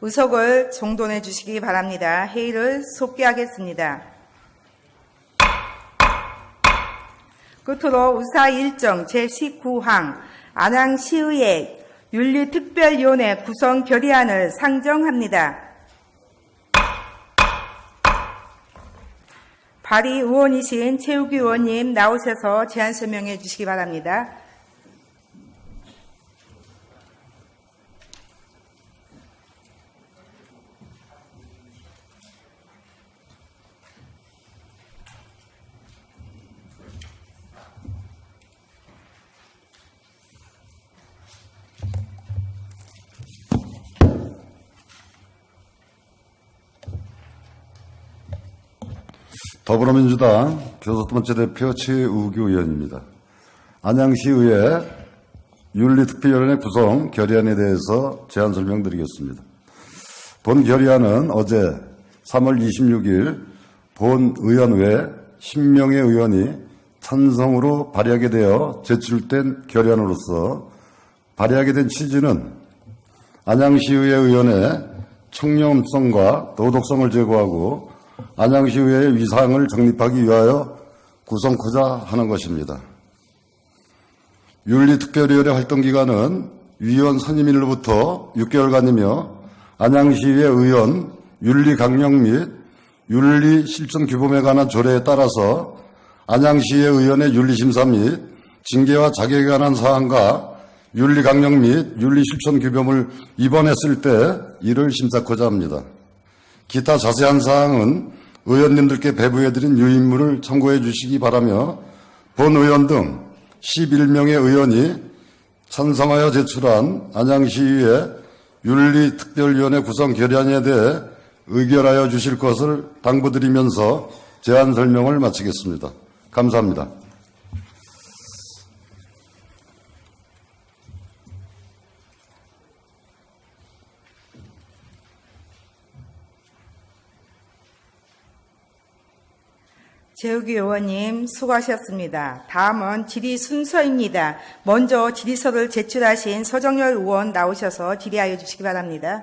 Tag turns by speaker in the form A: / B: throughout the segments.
A: 의석을 정돈해 주시기 바랍니다. 회의를 속기하겠습니다. 끝으로 의사 일정 제19항 안양시의회 윤리특별위원회 구성 결의안을 상정합니다. 발의 의원이신 최욱기 의원님 나오셔서 제안 설명해 주시기 바랍니다.
B: 더불어민주당 교섭번째 대표 최우규 의원입니다. 안양시의회 윤리특별위원회 구성 결의안에 대해서 제안 설명드리겠습니다. 본 결의안은 어제 3월 26일 본 의원외 10명의 의원이 찬성으로 발의하게 되어 제출된 결의안으로서 발의하게 된 취지는 안양시의회 의원의 청렴성과 도덕성을 제고하고 안양시의회의 위상을 정립하기 위하여 구성코자 하는 것입니다. 윤리특별위원회 활동기간은 위원 선임일로부터 6개월간이며 안양시의회 의원 윤리강령 및 윤리실천규범에 관한 조례에 따라서 안양시의회 의원의 윤리심사 및 징계와 자격에 관한 사항과 윤리강령 및 윤리실천규범을 위반했을 때 이를 심사하고자 합니다. 기타 자세한 사항은 의원님들께 배부해드린 유인물을 참고해 주시기 바라며 본 의원 등 11명의 의원이 찬성하여 제출한 안양시의회 윤리특별위원회 구성 결의안에 대해 의결하여 주실 것을 당부드리면서 제안 설명을 마치겠습니다. 감사합니다.
A: 최욱기 의원님 수고하셨습니다. 다음은 질의 순서입니다. 먼저 질의서를 제출하신 서정열 의원 나오셔서 질의하여 주시기 바랍니다.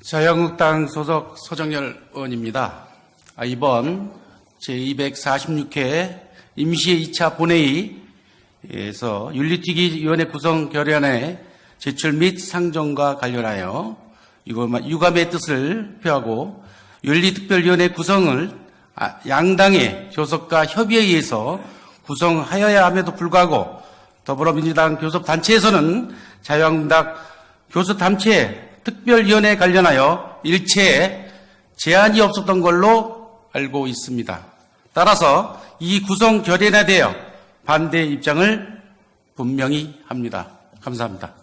C: 자유한국당 소속 서정열 의원입니다. 이번 제246회 임시 2차 본회의에서 윤리특위위원회 구성 결의안의 제출 및 상정과 관련하여 유감의 뜻을 표하고 윤리특별위원회 구성을 양당의 교섭과 협의에 의해서 구성하여야 함에도 불구하고 더불어민주당 교섭단체에서는 자유한국당 교섭단체 특별위원회에 관련하여 일체의 제안이 없었던 걸로 알고 있습니다. 따라서 이 구성 결의안에 대해 반대 입장을 분명히 합니다. 감사합니다.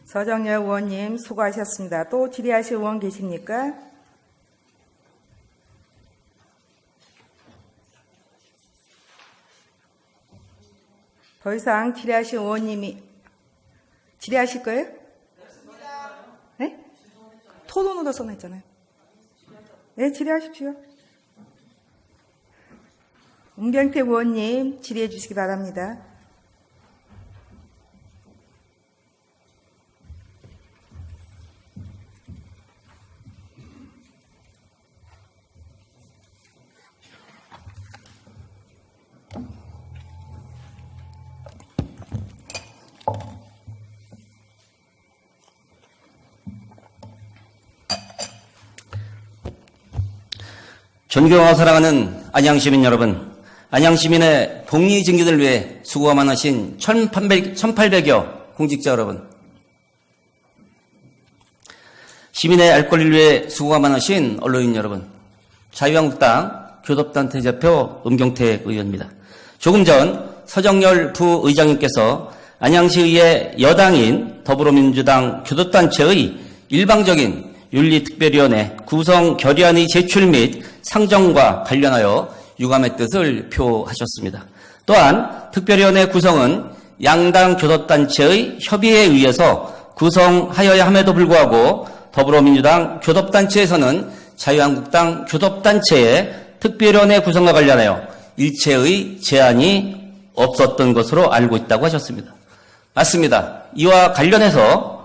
A: 서정열 의원님 수고하셨습니다. 또 질의하실 의원 계십니까? 더 이상 질의하실 의원님이 질의하실 거예요? 네? 토론으로 써놨잖아요. 네, 질의하십시오. 문경태 의원님 질의해 주시기 바랍니다.
D: 존경하고 사랑하는 안양시민 여러분, 안양시민의 복리 증진을 위해 수고가 많으신 1800여 공직자 여러분, 시민의 알 권리를 위해 수고가 많으신 언론인 여러분, 자유한국당 교섭단체 대표 음경태 의원입니다. 조금 전 서정열 부의장님께서 안양시의회 여당인 더불어민주당 교섭단체의 일방적인 윤리특별위원회 구성 결의안의 제출 및 상정과 관련하여 유감의 뜻을 표하셨습니다. 또한 특별위원회 구성은 양당 교섭단체의 협의에 의해서 구성하여야 함에도 불구하고 더불어민주당 교섭단체에서는 자유한국당 교섭단체의 특별위원회 구성과 관련하여 일체의 제안이 없었던 것으로 알고 있다고 하셨습니다. 맞습니다. 이와 관련해서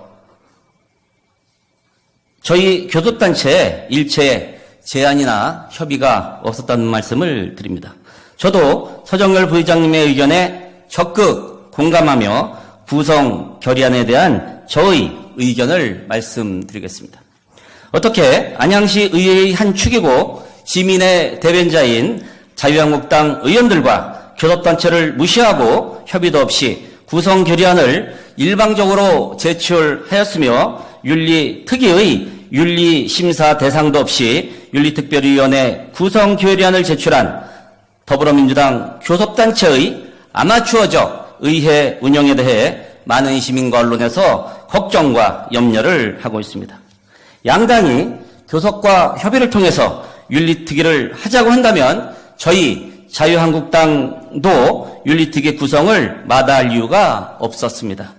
D: 저희 교섭단체에 일체의 제안이나 협의가 없었다는 말씀을 드립니다. 저도 서정열 부의장님의 의견에 적극 공감하며 구성 결의안에 대한 저의 의견을 말씀드리겠습니다. 어떻게 안양시 의회의 한 축이고 시민의 대변자인 자유한국당 의원들과 교섭단체를 무시하고 협의도 없이 구성 결의안을 일방적으로 제출하였으며 윤리특위의 윤리심사 대상도 없이 윤리특별위원회 구성 결의안을 제출한 더불어민주당 교섭단체의 아마추어적 의회 운영에 대해 많은 시민과 언론에서 걱정과 염려를 하고 있습니다. 양당이 교섭과 협의를 통해서 윤리특위를 하자고 한다면 저희 자유한국당도 윤리특위 구성을 마다할 이유가 없었습니다.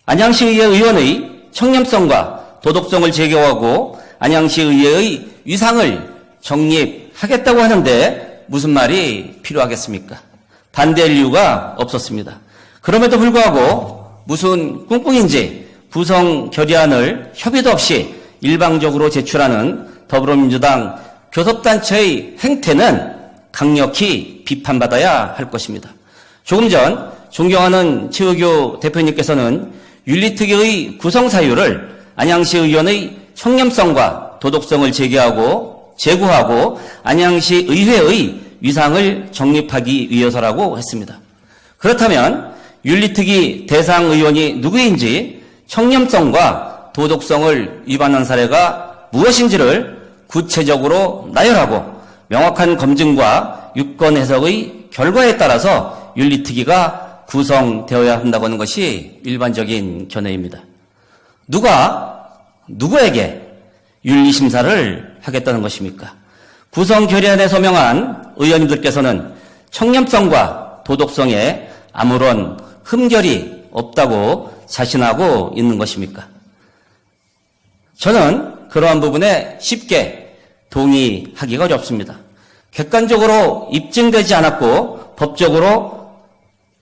D: 안양시의회 의원의 청렴성과 도덕성을 제고하고 안양시의회의 위상을 정립하겠다고 하는데 무슨 말이 필요하겠습니까? 반대할 이유가 없었습니다. 그럼에도 불구하고 무슨 꿍꿍인지 구성 결의안을 협의도 없이 일방적으로 제출하는 더불어민주당 교섭단체의 행태는 강력히 비판받아야 할 것입니다. 조금 전 존경하는 최의교 대표님께서는 윤리특위의 구성 사유를 안양시 의원의 청렴성과 도덕성을 제고하고 안양시 의회의 위상을 정립하기 위해서라고 했습니다. 그렇다면 윤리특위 대상 의원이 누구인지 청렴성과 도덕성을 위반한 사례가 무엇인지를 구체적으로 나열하고 명확한 검증과 유권 해석의 결과에 따라서 윤리특위가 구성되어야 한다고 하는 것이 일반적인 견해입니다. 누가 누구에게 윤리심사를 하겠다는 것입니까? 구성 결의안에 서명한 의원님들께서는 청렴성과 도덕성에 아무런 흠결이 없다고 자신하고 있는 것입니까? 저는 그러한 부분에 쉽게 동의하기가 어렵습니다. 객관적으로 입증되지 않았고 법적으로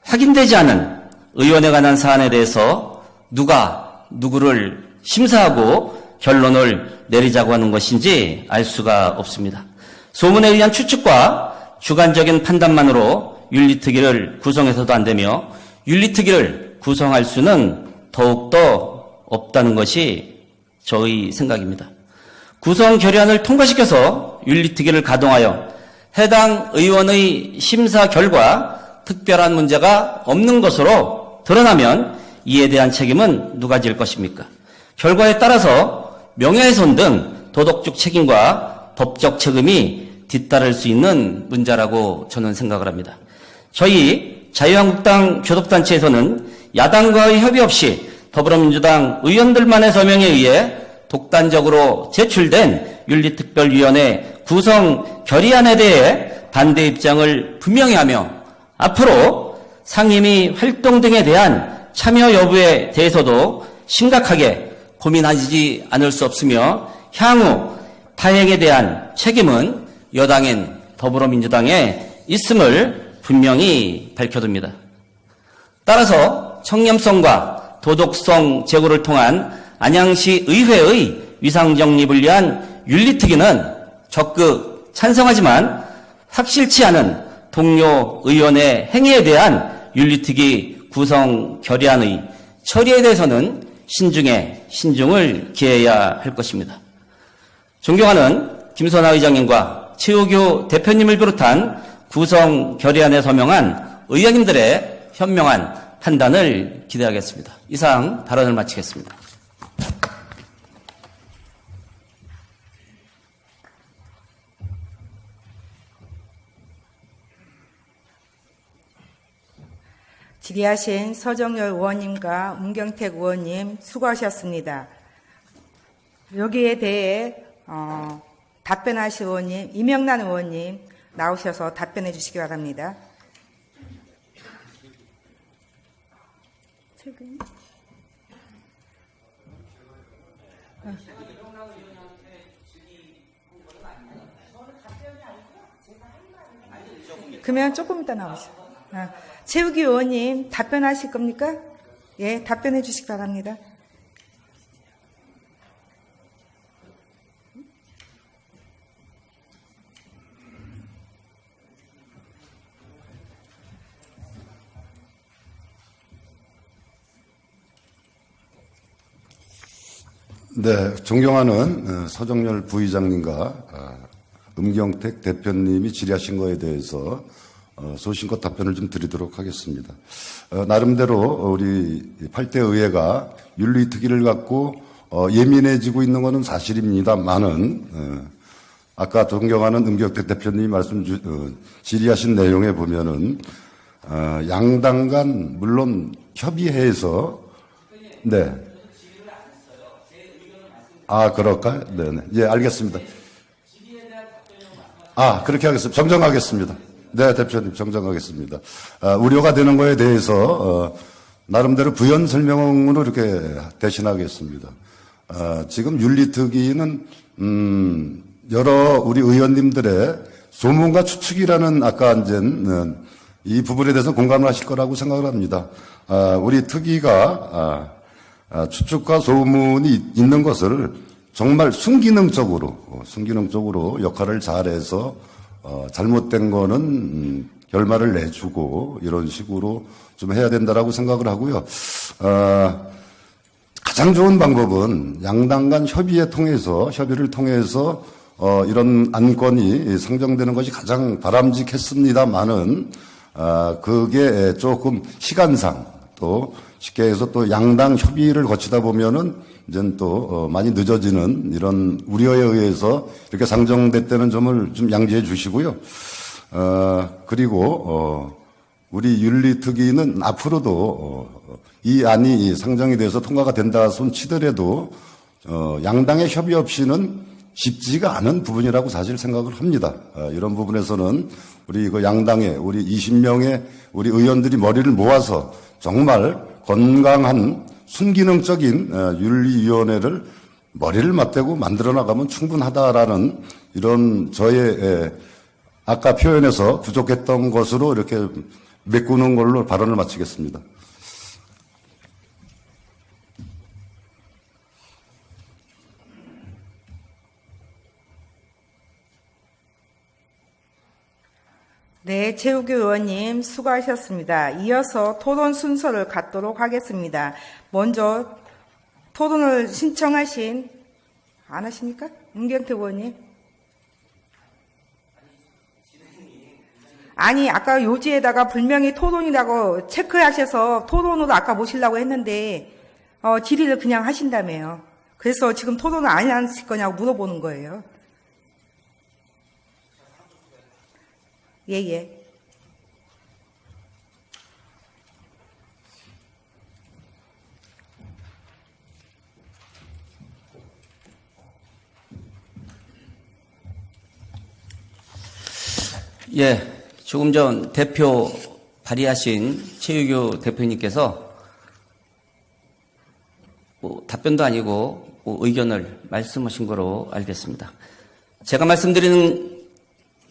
D: 확인되지 않은 의원에 관한 사안에 대해서 누가 누구를 심사하고 결론을 내리자고 하는 것인지 알 수가 없습니다. 소문에 의한 추측과 주관적인 판단만으로 윤리특위를 구성해서도 안 되며 윤리특위를 구성할 수는 더욱더 없다는 것이 저의 생각입니다. 구성 결의안을 통과시켜서 윤리특위를 가동하여 해당 의원의 심사 결과 특별한 문제가 없는 것으로 드러나면 이에 대한 책임은 누가 질 것입니까? 결과에 따라서 명예훼손 등 도덕적 책임과 법적 책임이 뒤따를 수 있는 문제라고 저는 생각을 합니다. 저희 자유한국당 교섭단체에서는 야당과의 협의 없이 더불어민주당 의원들만의 서명에 의해 독단적으로 제출된 윤리특별위원회 구성 결의안에 대해 반대 입장을 분명히 하며 앞으로 상임위 활동 등에 대한 참여 여부에 대해서도 심각하게 고민하지 않을 수 없으며 향후 타행에 대한 책임은 여당인 더불어민주당에 있음을 분명히 밝혀둡니다. 따라서 청렴성과 도덕성 제고를 통한 안양시 의회의 위상 정립을 위한 윤리특위는 적극 찬성하지만 확실치 않은 동료 의원의 행위에 대한 윤리특위 구성 결의안의 처리에 대해서는 신중에 신중을 기해야 할 것입니다. 존경하는 김선하 의장님과 최의교 대표님을 비롯한 구성 결의안에 서명한 의원님들의 현명한 판단을 기대하겠습니다. 이상 발언을 마치겠습니다.
A: 질의하신 서정열 의원님과 문경택 의원님 수고하셨습니다. 여기에 대해 답변하실 의원님, 이명란 의원님 나오셔서 답변해 주시기 바랍니다. 그러면 조금 이따 나오세요. 최우기 의원님 답변하실 겁니까? 예, 답변해 주시기 바랍니다.
B: 네, 존경하는 서정열 부의장님과 음경택 대표님이 질의하신 것에 대해서 소신껏 답변을 좀 드리도록 하겠습니다. 나름대로 우리 8대 의회가 윤리특위를 갖고 예민해지고 있는 것은 사실입니다만은 아까 존경하는 음경택 대표님이 질의하신 내용에 보면은 양당 간 물론 협의해서 네. 아, 그럴까요? 네네. 예, 알겠습니다. 그렇게 하겠습니다. 정정하겠습니다. 네, 대표님, 정정하겠습니다. 우려가 되는 거에 대해서, 나름대로 부연 설명으로 이렇게 대신하겠습니다. 지금 윤리특위는, 여러 우리 의원님들의 소문과 추측이라는 아까 이제, 이 부분에 대해서 공감을 하실 거라고 생각을 합니다. 우리 특위가, 추측과 소문이 있는 것을 정말 순기능적으로 역할을 잘해서 잘못된 거는 결말을 내주고 이런 식으로 좀 해야 된다라고 생각을 하고요. 가장 좋은 방법은 양당 간 협의를 통해서 이런 안건이 상정되는 것이 가장 바람직했습니다만은 그게 조금 시간상 또 쉽게 해서 또 양당 협의를 거치다 보면은 이제 또 많이 늦어지는 이런 우려에 의해서 이렇게 상정됐다는 점을 좀 양지해 주시고요. 그리고 우리 윤리특위는 앞으로도 이 안이 상정이 돼서 통과가 된다 손 치더라도 양당의 협의 없이는 쉽지가 않은 부분이라고 사실 생각을 합니다. 이런 부분에서는 우리 그 양당의 우리 20명의 우리 의원들이 머리를 모아서 정말 건강한 순기능적인 윤리위원회를 머리를 맞대고 만들어 나가면 충분하다라는 이런 저의 아까 표현에서 부족했던 것으로 이렇게 메꾸는 걸로 발언을 마치겠습니다.
A: 네, 최우규 의원님 수고하셨습니다. 이어서 토론 순서를 갖도록 하겠습니다. 먼저 토론을 신청하신 안 하십니까? 문경택 의원님. 아니, 아까 요지에다가 분명히 토론이라고 체크하셔서 토론으로 아까 모시려고 했는데 질의를 그냥 하신다며요. 그래서 지금 토론을 안 하실 거냐고 물어보는 거예요. 예.
D: 예, 조금 전 대표 발의하신 최유교 대표님께서 답변도 아니고 의견을 말씀하신 거로 알겠습니다. 제가 말씀드리는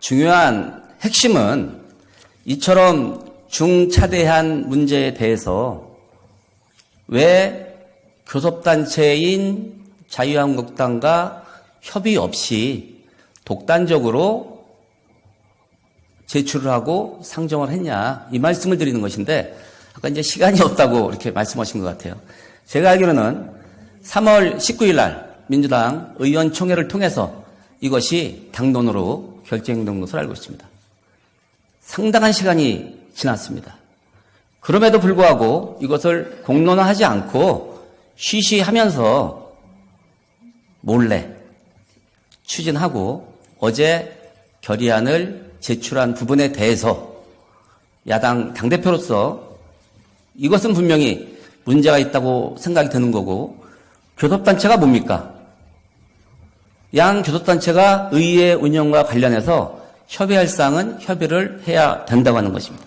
D: 중요한 핵심은 이처럼 중차대한 문제에 대해서 왜 교섭단체인 자유한국당과 협의 없이 독단적으로 제출을 하고 상정을 했냐, 이 말씀을 드리는 것인데, 아까 이제 시간이 없다고 이렇게 말씀하신 것 같아요. 제가 알기로는 3월 19일 날 민주당 의원총회를 통해서 이것이 당론으로 결정된 것으로 알고 있습니다. 상당한 시간이 지났습니다. 그럼에도 불구하고 이것을 공론화하지 않고 쉬쉬하면서 몰래 추진하고 어제 결의안을 제출한 부분에 대해서 야당 당대표로서 이것은 분명히 문제가 있다고 생각이 드는 거고, 교섭단체가 뭡니까? 양 교섭단체가 의회 운영과 관련해서 협의할 사항은 협의를 해야 된다고 하는 것입니다.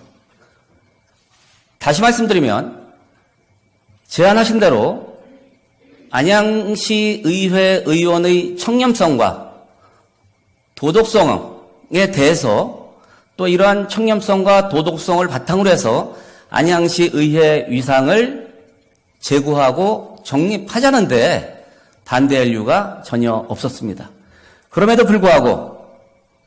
D: 다시 말씀드리면 제안하신 대로 안양시 의회 의원의 청렴성과 도덕성에 대해서 또 이러한 청렴성과 도덕성을 바탕으로 해서 안양시 의회 위상을 제고하고 정립하자는데 반대할 이유가 전혀 없었습니다. 그럼에도 불구하고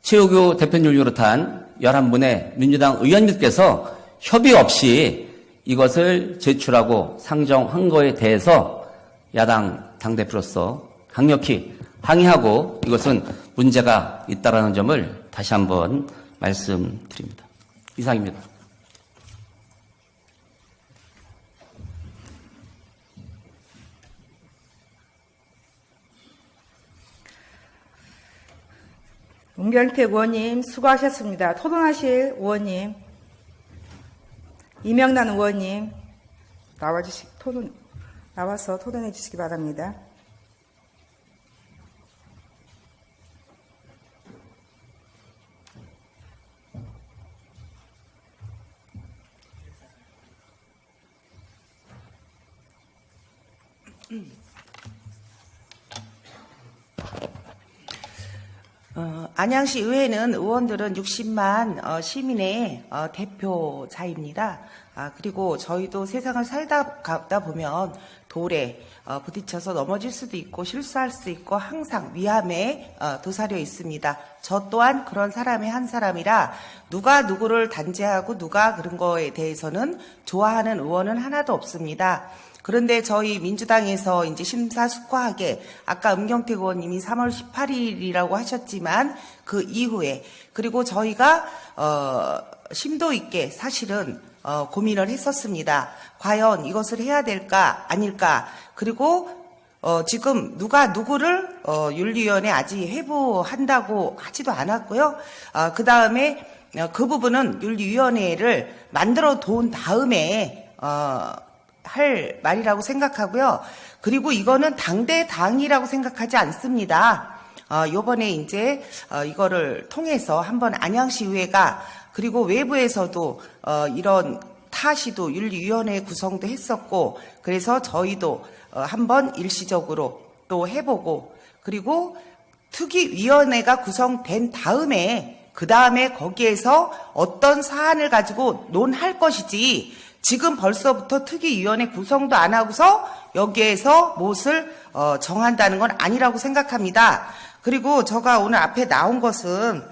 D: 최우규 대표님을 비롯한 11분의 민주당 의원님께서 협의 없이 이것을 제출하고 상정한 거에 대해서 야당 당대표로서 강력히 항의하고 이것은 문제가 있다는 점을 다시 한번 말씀드립니다. 이상입니다.
A: 문경택 의원님 수고하셨습니다. 토론하실 의원님, 이명란 의원님 나와서 토론해 주시기 바랍니다.
E: 안양시 의회는 의원들은 60만 시민의 대표자입니다. 그리고 저희도 세상을 살다 가다 보면 돌에 부딪혀서 넘어질 수도 있고 실수할 수 있고 항상 위험에 도사려 있습니다. 저 또한 그런 사람의 한 사람이라 누가 누구를 단죄하고 누가 그런 거에 대해서는 좋아하는 의원은 하나도 없습니다. 그런데 저희 민주당에서 이제 심사숙고하게 아까 음경택 의원님이 3월 18일이라고 하셨지만 그 이후에 그리고 저희가 심도 있게 사실은 고민을 했었습니다. 과연 이것을 해야 될까 아닐까. 그리고 지금 누가 누구를 윤리위원회 아직 회부한다고 하지도 않았고요. 그 다음에 그 부분은 윤리위원회를 만들어 둔 다음에 할 말이라고 생각하고요. 그리고 이거는 당대당이라고 생각하지 않습니다. 요번에 이제 이거를 통해서 한번 안양시의회가 그리고 외부에서도 이런 타시도 윤리위원회 구성도 했었고 그래서 저희도 한번 일시적으로 또 해보고 그리고 특위위원회가 구성된 다음에 그 다음에 거기에서 어떤 사안을 가지고 논할 것이지 지금 벌써부터 특위위원회 구성도 안 하고서 여기에서 무엇을 정한다는 건 아니라고 생각합니다. 그리고 제가 오늘 앞에 나온 것은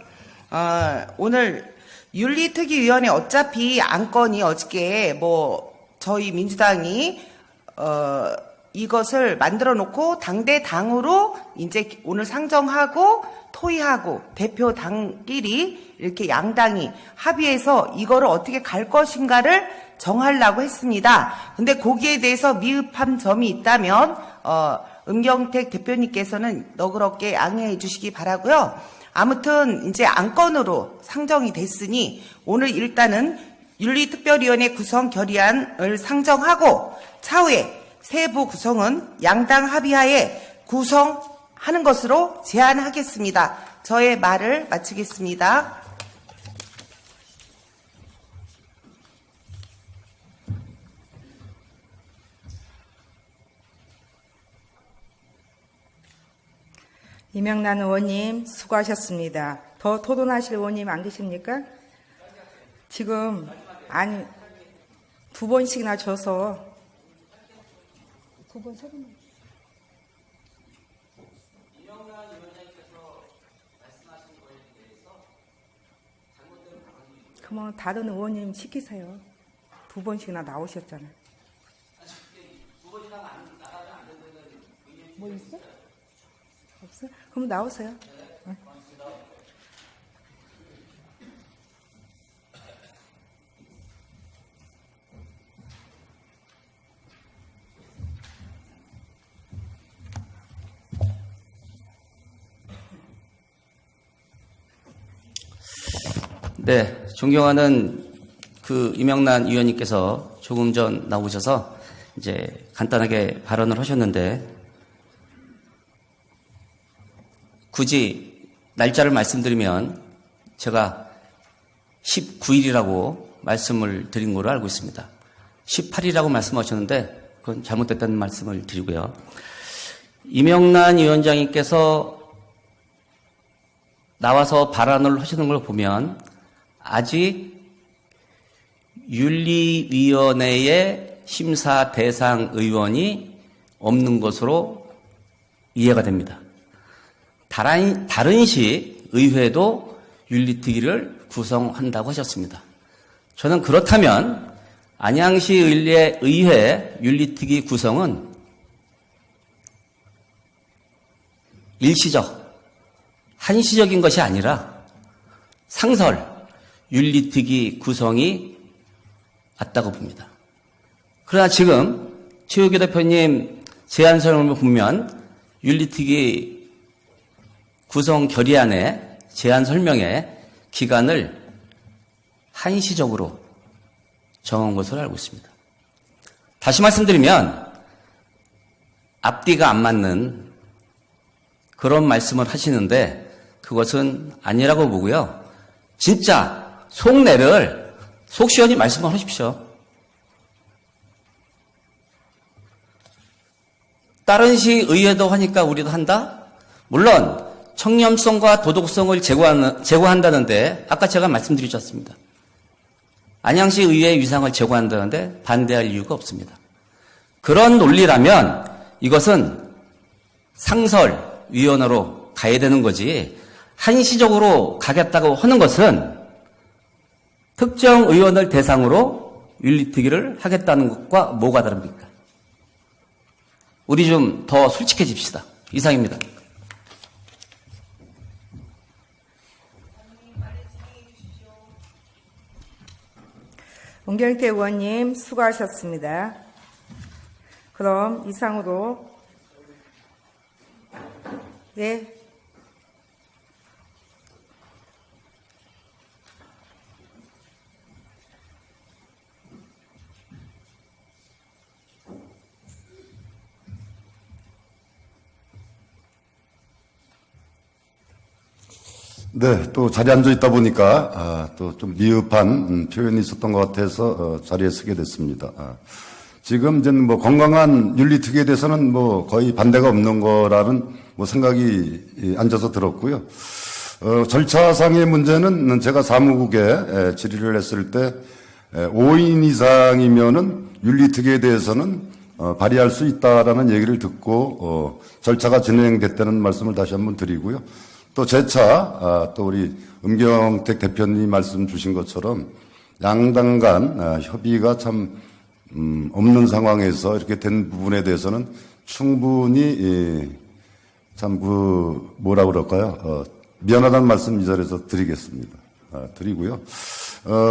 E: 오늘 윤리특위위원회 어차피 안건이 어저께 저희 민주당이 이것을 만들어 놓고 당대당으로 이제 오늘 상정하고 토의하고 대표당끼리 이렇게 양당이 합의해서 이거를 어떻게 갈 것인가를 정하려고 했습니다. 근데 거기에 대해서 미흡한 점이 있다면 음경택 대표님께서는 너그럽게 양해해 주시기 바라고요. 아무튼 이제 안건으로 상정이 됐으니 오늘 일단은 윤리특별위원회 구성 결의안을 상정하고 차후에 세부 구성은 양당 합의하에 구성하는 것으로 제안하겠습니다. 저의 말을 마치겠습니다.
A: 이명란 의원님 수고하셨습니다. 더 토론하실 의원님 안 계십니까? 지금 아니 2번씩이나 줘서 2번 3번 그러면 다른 의원님 시키세요. 2번씩이나 나오셨잖아요. 뭐 있어? 없어? 그럼 나오세요.
D: 네, 존경하는 그 이명란 의원님께서 조금 전 나오셔서 이제 간단하게 발언을 하셨는데, 굳이 날짜를 말씀드리면 제가 19일이라고 말씀을 드린 걸로 알고 있습니다. 18일이라고 말씀하셨는데 그건 잘못됐다는 말씀을 드리고요. 이명란 위원장님께서 나와서 발언을 하시는 걸 보면 아직 윤리위원회의 심사 대상 의원이 없는 것으로 이해가 됩니다. 다른 시 의회도 윤리특위를 구성한다고 하셨습니다. 저는 그렇다면 안양시 의회 윤리특위 구성은 일시적, 한시적인 것이 아니라 상설 윤리특위 구성이 맞다고 봅니다. 그러나 지금 최욱규 대표님 제안 설명을 보면 윤리특위 구성 결의안의 제안 설명에 기간을 한시적으로 정한 것으로 알고 있습니다. 다시 말씀드리면 앞뒤가 안 맞는 그런 말씀을 하시는데 그것은 아니라고 보고요. 진짜 속내를 속 시원히 말씀을 하십시오. 다른 시 의회도 하니까 우리도 한다? 물론 청렴성과 도덕성을 제고한다는데 아까 제가 말씀드리셨습니다. 안양시 의회의 위상을 제고한다는데 반대할 이유가 없습니다. 그런 논리라면 이것은 상설위원회로 가야 되는 거지 한시적으로 가겠다고 하는 것은 특정 의원을 대상으로 윤리특위를 하겠다는 것과 뭐가 다릅니까? 우리 좀 더 솔직해집시다. 이상입니다.
A: 문경태 의원님 수고하셨습니다. 그럼 이상으로 네.
B: 네, 또 자리에 앉아 있다 보니까 또 좀 미흡한 표현이 있었던 것 같아서 자리에 서게 됐습니다. 지금 이제 뭐 건강한 윤리특위에 대해서는 뭐 거의 반대가 없는 거라는 뭐 생각이 앉아서 들었고요. 절차상의 문제는 제가 사무국에 질의를 했을 때 5인 이상이면은 윤리특위에 대해서는 발의할 수 있다라는 얘기를 듣고 절차가 진행됐다는 말씀을 다시 한번 드리고요. 또 재차 또 우리 음경택 대표님 말씀 주신 것처럼 양당 간 협의가 참 없는 상황에서 이렇게 된 부분에 대해서는 충분히 참 뭐라 그럴까요? 미안하다는 말씀 이 자리에서 드리겠습니다. 드리고요.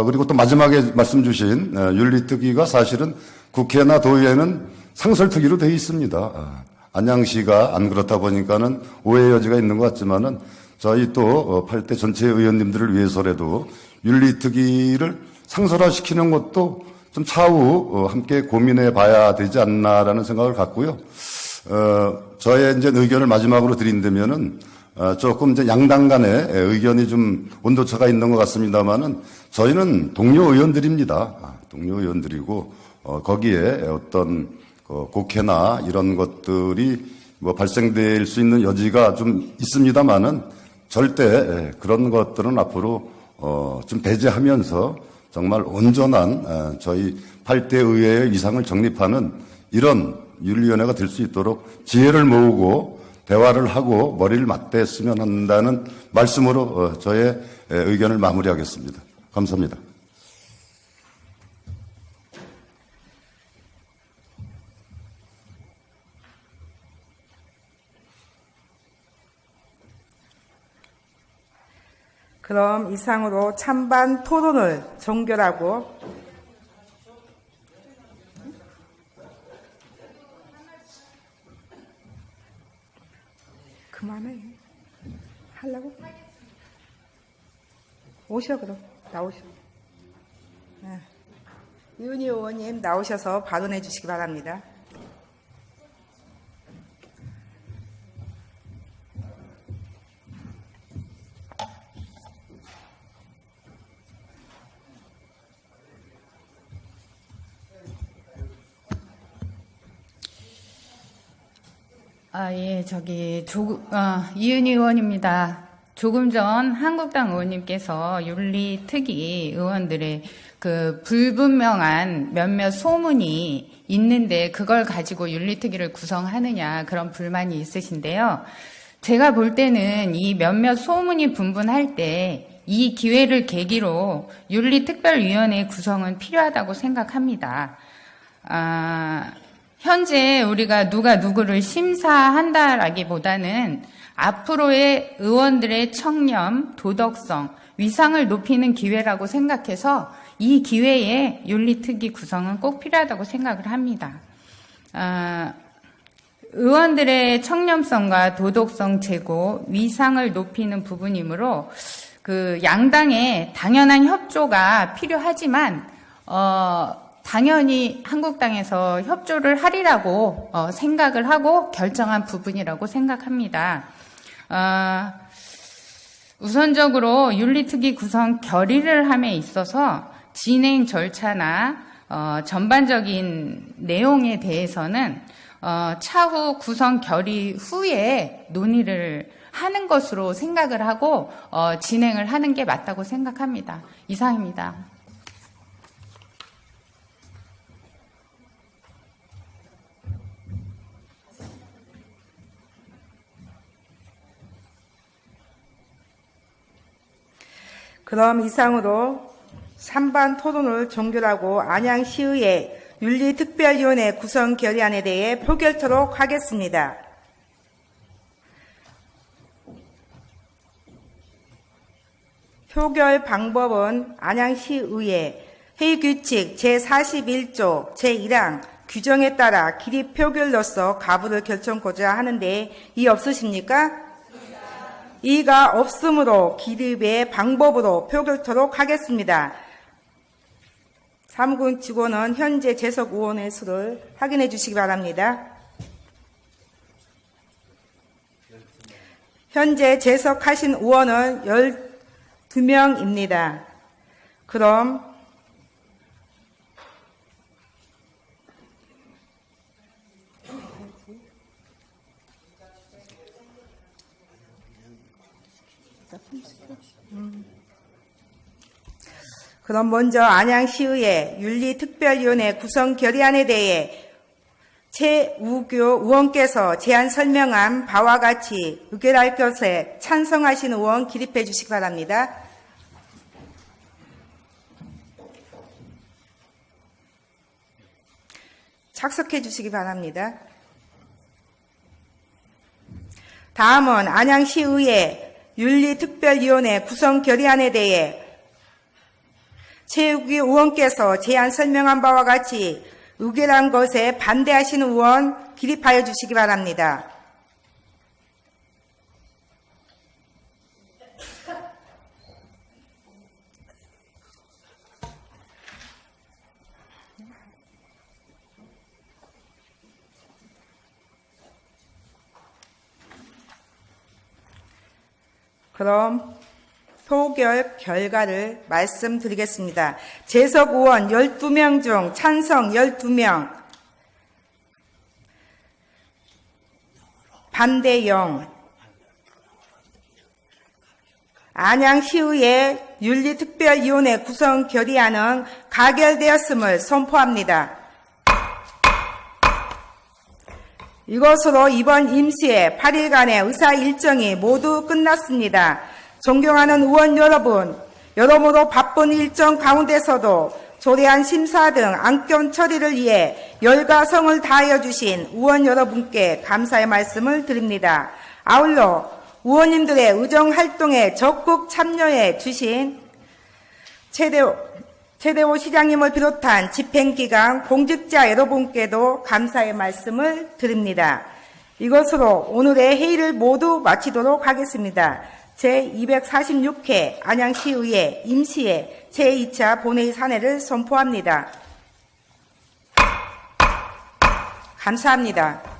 B: 그리고 또 마지막에 말씀 주신 윤리특위가 사실은 국회나 도의회는 상설특위로 되어 있습니다. 안양시가 안 그렇다 보니까는 오해 여지가 있는 것 같지만은 저희 또 8대 전체 의원님들을 위해서라도 윤리특위를 상설화시키는 것도 좀 차후 함께 고민해 봐야 되지 않나라는 생각을 갖고요. 저의 이제 의견을 마지막으로 드린다면은 조금 이제 양당 간의 의견이 좀 온도차가 있는 것 같습니다만은 저희는 동료 의원들입니다. 동료 의원들이고 거기에 어떤 곡해나 이런 것들이 뭐 발생될 수 있는 여지가 좀 있습니다만은 절대 그런 것들은 앞으로 좀 배제하면서 정말 온전한 저희 8대 의회의 위상을 정립하는 이런 윤리위원회가 될 수 있도록 지혜를 모으고 대화를 하고 머리를 맞댔으면 한다는 말씀으로 저의 의견을 마무리하겠습니다. 감사합니다.
A: 그럼 이상으로 찬반 토론을 종결하고 그만해. 하려고? 오셔 그럼. 나오셔. 네. 이은희 의원님 나오셔서 발언해 주시기 바랍니다.
F: 예, 이은희 의원입니다. 조금 전 한국당 의원님께서 윤리특위 의원들의 그 불분명한 몇몇 소문이 있는데 그걸 가지고 윤리특위를 구성하느냐 그런 불만이 있으신데요. 제가 볼 때는 이 몇몇 소문이 분분할 때 이 기회를 계기로 윤리특별위원회 구성은 필요하다고 생각합니다. 현재 우리가 누가 누구를 심사한다라기보다는 앞으로의 의원들의 청렴, 도덕성, 위상을 높이는 기회라고 생각해서 이 기회에 윤리특위 구성은 꼭 필요하다고 생각을 합니다. 의원들의 청렴성과 도덕성 제고, 위상을 높이는 부분이므로 그 양당의 당연한 협조가 필요하지만 당연히 한국당에서 협조를 하리라고 생각을 하고 결정한 부분이라고 생각합니다. 우선적으로 윤리특위 구성 결의를 함에 있어서 진행 절차나 전반적인 내용에 대해서는 차후 구성 결의 후에 논의를 하는 것으로 생각을 하고 진행을 하는 게 맞다고 생각합니다. 이상입니다.
A: 그럼 이상으로 3반 토론을 종결하고 안양시의회 윤리특별위원회 구성 결의안에 대해 표결토록 하겠습니다. 표결 방법은 안양시의회 회의규칙 제41조 제1항 규정에 따라 기립 표결로서 가부를 결정코자 하는데 이의 없으십니까? 이의가 없으므로 기립의 방법으로 표결토록 하겠습니다. 사무국 직원은 현재 재석 의원의 수를 확인해 주시기 바랍니다. 현재 재석하신 의원은 12명입니다. 그럼 먼저 안양시의회 윤리특별위원회 구성 결의안에 대해 최우교 의원께서 제안 설명한 바와 같이 의결할 것에 찬성하시는 의원 기립해 주시기 바랍니다. 착석해 주시기 바랍니다. 다음은 안양시의회 윤리특별위원회 구성 결의안에 대해 최우기 의원께서 제안 설명한 바와 같이 의결한 것에 반대하시는 의원 기립하여 주시기 바랍니다. 그럼 표결 결과를 말씀드리겠습니다. 재석 의원 12명 중 찬성 12명, 반대 0. 안양시의회 윤리특별위원회 구성 결의안은 가결되었음을 선포합니다. 이것으로 이번 임시회 8일간의 의사 일정이 모두 끝났습니다. 존경하는 의원 여러분, 여러모로 바쁜 일정 가운데서도 조례안 심사 등 안건 처리를 위해 열과 성을 다하여 주신 의원 여러분께 감사의 말씀을 드립니다. 아울러 의원님들의 의정활동에 적극 참여해 주신 최대호 시장님을 비롯한 집행기관 공직자 여러분께도 감사의 말씀을 드립니다. 이것으로 오늘의 회의를 모두 마치도록 하겠습니다. 제246회 안양시의회 임시회 제2차 본회의 사내를 선포합니다. 감사합니다.